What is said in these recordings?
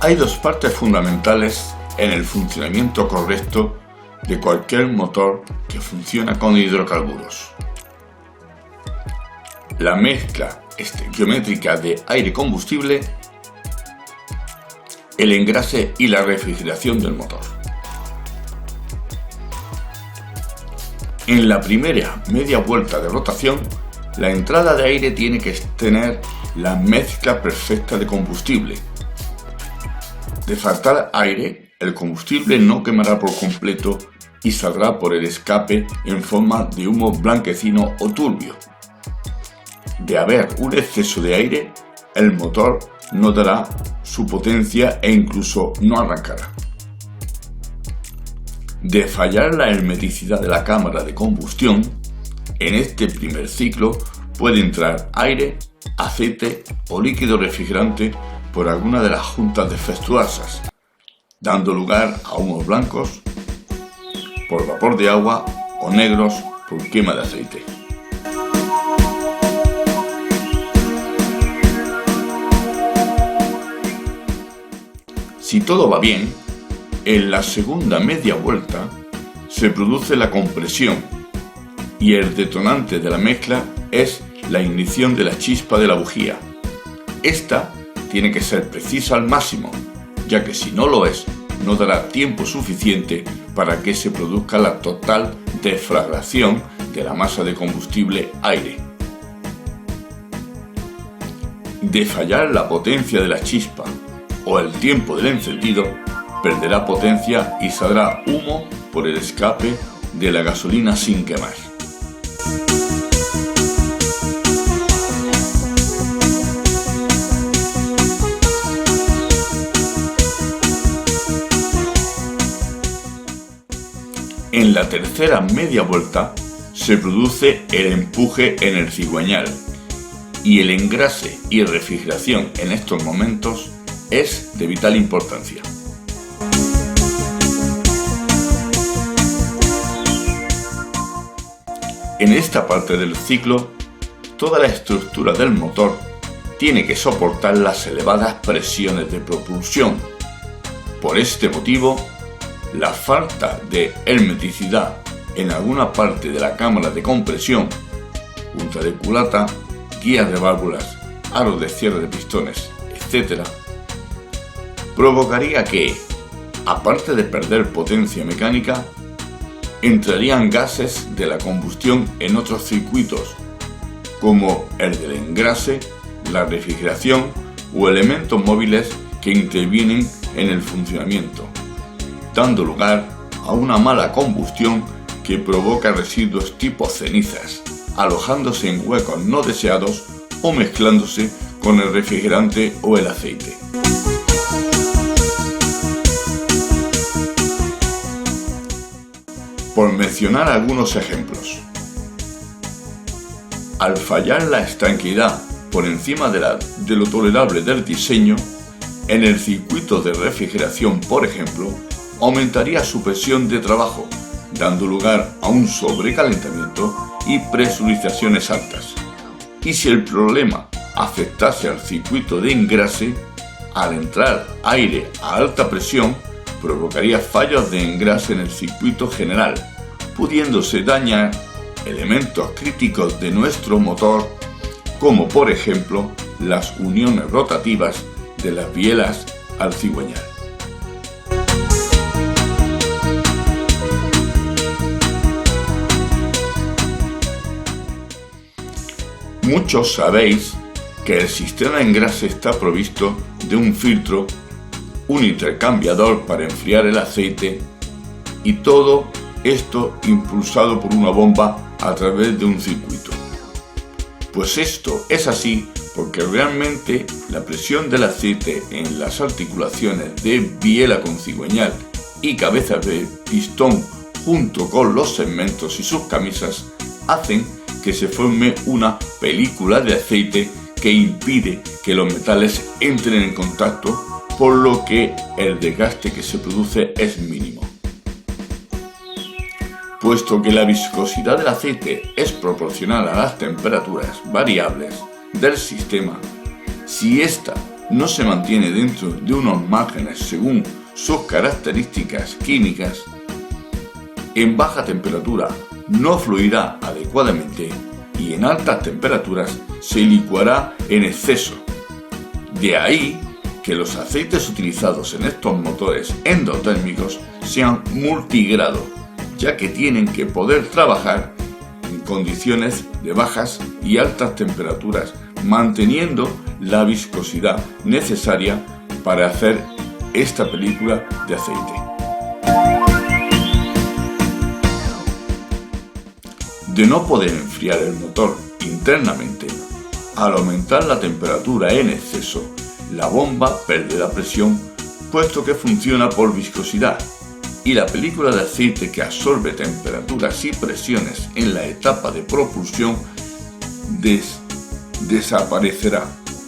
Hay dos partes fundamentales en el funcionamiento correcto de cualquier motor que funciona con hidrocarburos. La mezcla estequiométrica de aire-combustible, el engrase y la refrigeración del motor. En la primera media vuelta de rotación, la entrada de aire tiene que tener la mezcla perfecta de combustible. De faltar aire, el combustible no quemará por completo y saldrá por el escape en forma de humo blanquecino o turbio. De haber un exceso de aire, el motor no dará su potencia e incluso no arrancará. De fallar la hermeticidad de la cámara de combustión, en este primer ciclo puede entrar aire, aceite o líquido refrigerante por alguna de las juntas defectuosas, dando lugar a humos blancos por vapor de agua o negros por quema de aceite. Si todo va bien, en la segunda media vuelta se produce la compresión y el detonante de la mezcla es la ignición de la chispa de la bujía. Esta tiene que ser precisa al máximo, ya que si no lo es, no dará tiempo suficiente para que se produzca la total deflagración de la masa de combustible aire. De fallar la potencia de la chispa o el tiempo del encendido, perderá potencia y saldrá humo por el escape de la gasolina sin quemar. En la tercera media vuelta se produce el empuje en el cigüeñal y el engrase y refrigeración en estos momentos es de vital importancia. En esta parte del ciclo, toda la estructura del motor tiene que soportar las elevadas presiones de propulsión. Por este motivo, la falta de hermeticidad en alguna parte de la cámara de compresión, punta de culata, guías de válvulas, aros de cierre de pistones, etc., provocaría que, aparte de perder potencia mecánica, entrarían gases de la combustión en otros circuitos, como el del engrase, la refrigeración o elementos móviles que intervienen en el funcionamiento, dando lugar a una mala combustión que provoca residuos tipo cenizas, alojándose en huecos no deseados o mezclándose con el refrigerante o el aceite. Por mencionar algunos ejemplos, al fallar la estanqueidad por encima de lo tolerable del diseño, en el circuito de refrigeración, por ejemplo, aumentaría su presión de trabajo, dando lugar a un sobrecalentamiento y presurizaciones altas. Y si el problema afectase al circuito de engrase, al entrar aire a alta presión, provocaría fallos de engrase en el circuito general, pudiéndose dañar elementos críticos de nuestro motor, como por ejemplo las uniones rotativas de las bielas al cigüeñal. Muchos sabéis que el sistema de engrase está provisto de un filtro, un intercambiador para enfriar el aceite y todo esto impulsado por una bomba a través de un circuito. Pues esto es así porque realmente la presión del aceite en las articulaciones de biela con cigüeñal y cabeza de pistón junto con los segmentos y sus camisas hacen que se forme una película de aceite que impide que los metales entren en contacto, por lo que el desgaste que se produce es mínimo. Puesto que la viscosidad del aceite es proporcional a las temperaturas variables del sistema, si ésta no se mantiene dentro de unos márgenes según sus características químicas, en baja temperatura no fluirá adecuadamente y en altas temperaturas se licuará en exceso. De ahí que los aceites utilizados en estos motores endotérmicos sean multigrado, ya que tienen que poder trabajar en condiciones de bajas y altas temperaturas, manteniendo la viscosidad necesaria para hacer esta película de aceite. De no poder enfriar el motor internamente, al aumentar la temperatura en exceso, la bomba perderá presión, puesto que funciona por viscosidad, y la película de aceite que absorbe temperaturas y presiones en la etapa de propulsión desaparecerá,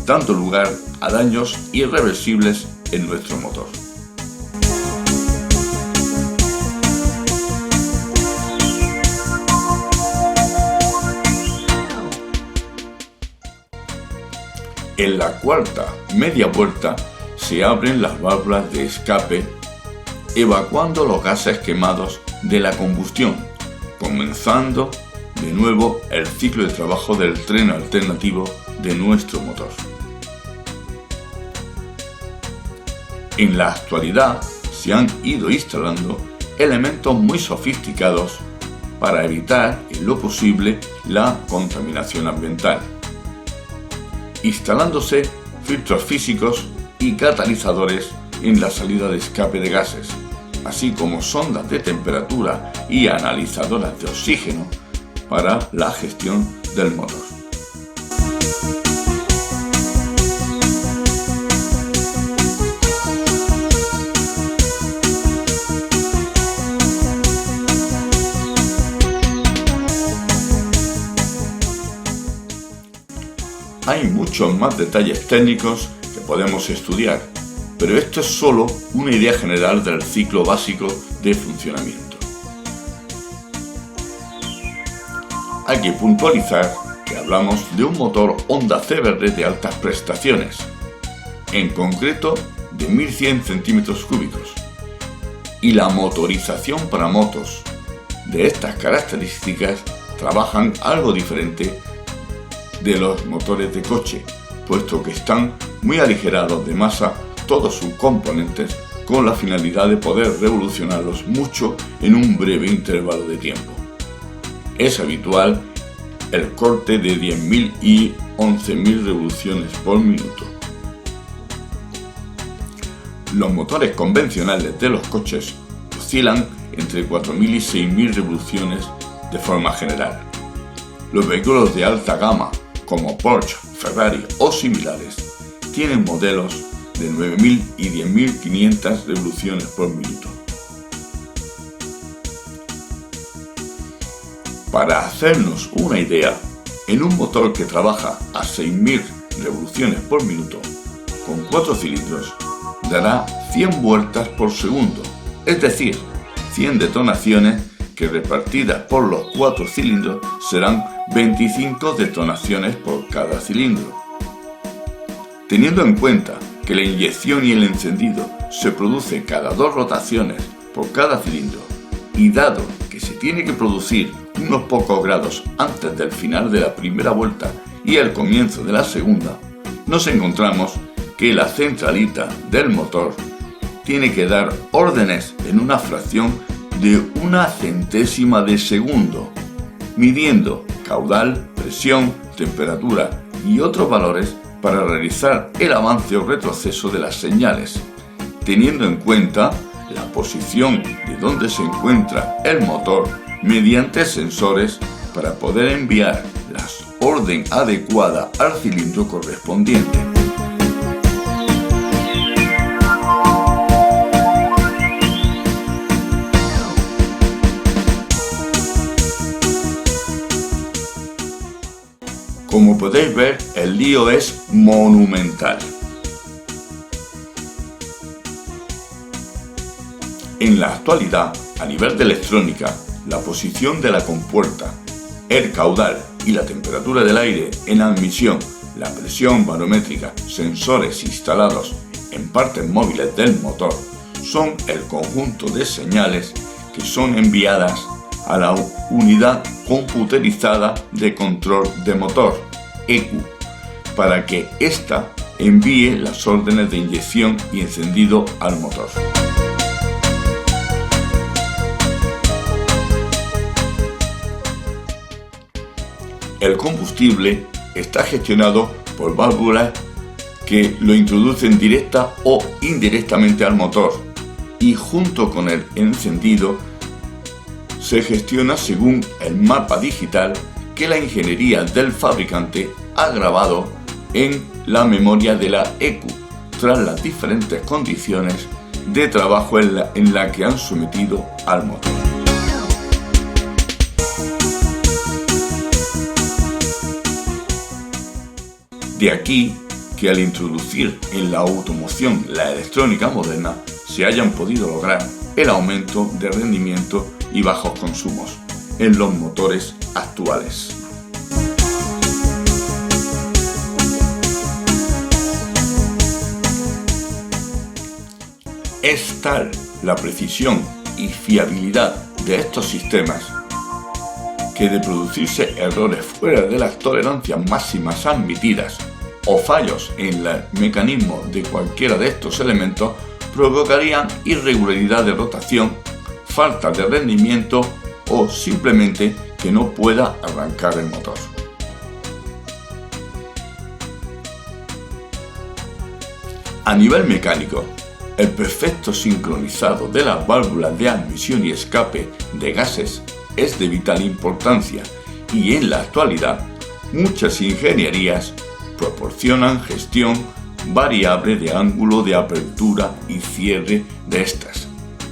dando lugar a daños irreversibles en nuestro motor. En la cuarta media vuelta se abren las válvulas de escape, evacuando los gases quemados de la combustión, comenzando de nuevo el ciclo de trabajo del tren alternativo de nuestro motor. En la actualidad se han ido instalando elementos muy sofisticados para evitar en lo posible la contaminación ambiental, instalándose filtros físicos y catalizadores en la salida de escape de gases, así como sondas de temperatura y analizadoras de oxígeno para la gestión del motor. Hay muchos más detalles técnicos que podemos estudiar, pero esto es solo una idea general del ciclo básico de funcionamiento. Hay que puntualizar que hablamos de un motor Honda CBR de altas prestaciones, en concreto de 1100 centímetros cúbicos, y la motorización para motos de estas características trabajan algo diferente de los motores de coche, puesto que están muy aligerados de masa todos sus componentes con la finalidad de poder revolucionarlos mucho en un breve intervalo de tiempo. Es habitual el corte de 10.000 y 11.000 revoluciones por minuto. Los motores convencionales de los coches oscilan entre 4.000 y 6.000 revoluciones de forma general. Los vehículos de alta gama como Porsche, Ferrari o similares, tienen modelos de 9.000 y 10.500 revoluciones por minuto. Para hacernos una idea, en un motor que trabaja a 6.000 revoluciones por minuto, con 4 cilindros, dará 100 vueltas por segundo, es decir, 100 detonaciones que repartidas por los 4 cilindros serán 25 detonaciones por cada cilindro. Teniendo en cuenta que la inyección y el encendido se produce cada 2 rotaciones por cada cilindro, y dado que se tiene que producir unos pocos grados antes del final de la primera vuelta y el comienzo de la segunda, nos encontramos que la centralita del motor tiene que dar órdenes en una fracción de 1/100ª de segundo, midiendo caudal, presión, temperatura y otros valores para realizar el avance o retroceso de las señales, teniendo en cuenta la posición de donde se encuentra el motor mediante sensores para poder enviar la orden adecuada al cilindro correspondiente. Como podéis ver, el lío es monumental. En la actualidad, a nivel de electrónica, la posición de la compuerta, el caudal y la temperatura del aire en admisión, la presión barométrica, sensores instalados en partes móviles del motor, son el conjunto de señales que son enviadas a la unidad computerizada de control de motor, ECU, para que ésta envíe las órdenes de inyección y encendido al motor. El combustible está gestionado por válvulas que lo introducen directa o indirectamente al motor y junto con el encendido se gestiona según el mapa digital que la ingeniería del fabricante ha grabado en la memoria de la ECU tras las diferentes condiciones de trabajo en la que han sometido al motor. De aquí que al introducir en la automoción la electrónica moderna se hayan podido lograr el aumento de rendimiento y bajos consumos en los motores actuales. Es tal la precisión y fiabilidad de estos sistemas que de producirse errores fuera de las tolerancias máximas admitidas o fallos en el mecanismo de cualquiera de estos elementos provocarían irregularidad de rotación, falta de rendimiento o simplemente que no pueda arrancar el motor. A nivel mecánico, el perfecto sincronizado de las válvulas de admisión y escape de gases es de vital importancia y en la actualidad muchas ingenierías proporcionan gestión variable de ángulo de apertura y cierre de estas,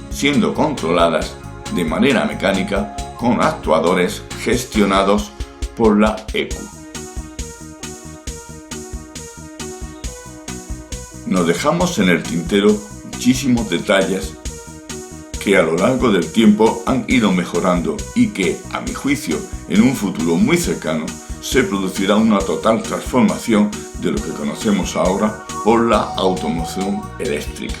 siendo controladas de manera mecánica con actuadores gestionados por la ECU. Nos dejamos en el tintero muchísimos detalles que a lo largo del tiempo han ido mejorando y que, a mi juicio, en un futuro muy cercano, se producirá una total transformación de lo que conocemos ahora por la automoción eléctrica.